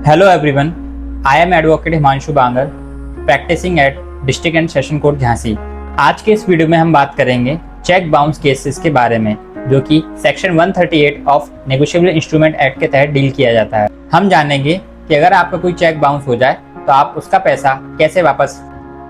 Hello everyone, I am Advocate Himanshu Bangar, practising at district and session court Jhansi. आज के इस video में हम बात करेंगे चेक बाउंस केसेस के बारे में, जो कि section 138 of negotiable instrument act के तहत डील किया जाता है। हम जानेंगे कि अगर आपका कोई चेक बाउंस हो जाए तो आप उसका पैसा कैसे वापस।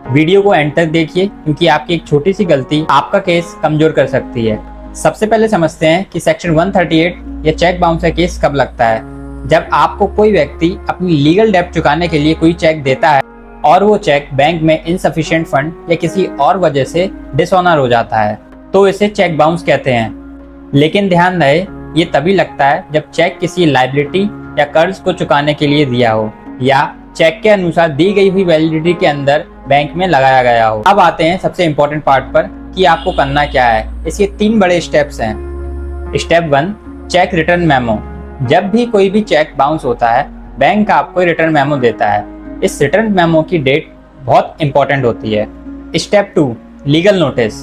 वीडियो को एंड तक देखिए, क्योंकि आपकी एक छोटी सी गलती आपका केस कमजोर कर सकती है। सबसे पहले समझते हैं कि सेक्शन 138 या चेक बाउंस का केस कब लगता है। जब आपको कोई व्यक्ति अपनी लीगल डेब्ट चुकाने के लिए कोई चेक देता है और वो चेक बैंक में इनसफिशिएंट फंड या किसी और वजह से डिसऑनर हो जाता है, तो इसे चेक बाउंस कहते हैं। लेकिन ध्यान रहे, ये तभी लगता है जब चेक किसी लायबिलिटी या कर्ज को चुकाने के लिए दिया हो या चेक के अनुसार दी गई हुई वैलिडिटी के अंदर बैंक में लगाया गया हो। अब आते हैं सबसे इम्पोर्टेंट पार्ट पर कि आपको करना क्या है। इसके 3 बड़े स्टेप्स हैं। Step 1, check return memo. जब भी कोई भी चेक बाउंस होता है, बैंक आपको रिटर्न मेमो देता है। इस रिटर्न मेमो की डेट बहुत इंपॉर्टेंट होती है। Step 2, legal notice.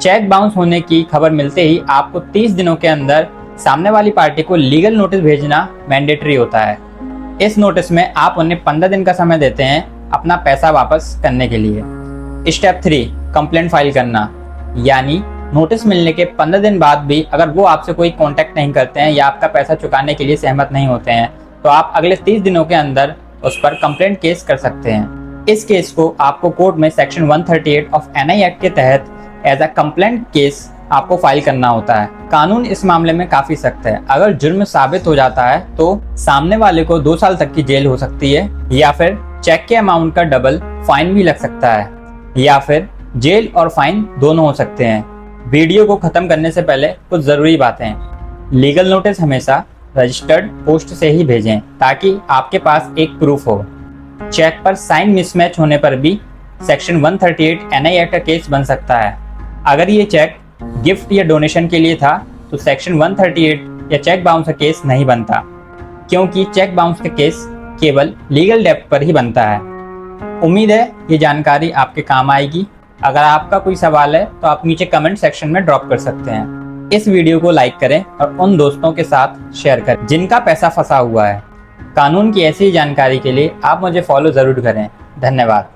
Cheque bounce होने की खबर मिलते ही आपको 30 दिनों के अंदर सामने वाली पार्टी को लीगल नोटिस भेजना मैंडेटरी होता है। इस नोटिस में आप उन्हें 15 दिन का समय देते हैं अपना पैसा वापस करने के लिए। स्टेप 3, कंप्लेंट फाइल करना, यानी नोटिस मिलने के 15 दिन बाद भी अगर वो आपसे कोई कांटेक्ट नहीं करते हैं या आपका पैसा चुकाने के लिए सहमत नहीं होते हैं, तो आप अगले 30 दिनों के अंदर उस पर कंप्लेंट केस कर सकते हैं। इस केस को आपको कोर्ट में सेक्शन 138 ऑफ एनआई एक्ट के तहत एज अ कंप्लेंट केस आपको फाइल करना होता है। कानून इस मामले में काफी सख्त है। अगर जुर्म साबित हो जाता है तो सामने वाले को 2 साल तक की जेल हो सकती है, या फिर चेक के अमाउंट का डबल फाइन भी लग सकता है, या फिर जेल और फाइन दोनों हो सकते हैं। वीडियो को खत्म करने से पहले कुछ जरूरी बातें। लीगल नोटिस हमेशा रजिस्टर्ड पोस्ट से ही भेजें ताकि आपके पास एक प्रूफ हो। चेक पर साइन मिसमैच होने पर भी सेक्शन 138 एनआई एक्ट का केस बन सकता है। अगर ये चेक गिफ्ट या डोनेशन के लिए था तो सेक्शन 138 या चेक बाउंस का केस नहीं बनता, क्योंकि चेक बाउंस का केस केवल लीगल डेब्ट पर ही बनता है। उम्मीद है ये जानकारी आपके काम आएगी। अगर आपका कोई सवाल है तो आप नीचे कमेंट सेक्शन में ड्रॉप कर सकते हैं। इस वीडियो को लाइक करें और उन दोस्तों के साथ शेयर करें जिनका पैसा फंसा हुआ है। कानून की ऐसी जानकारी के लिए आप मुझे फॉलो जरूर करें। धन्यवाद।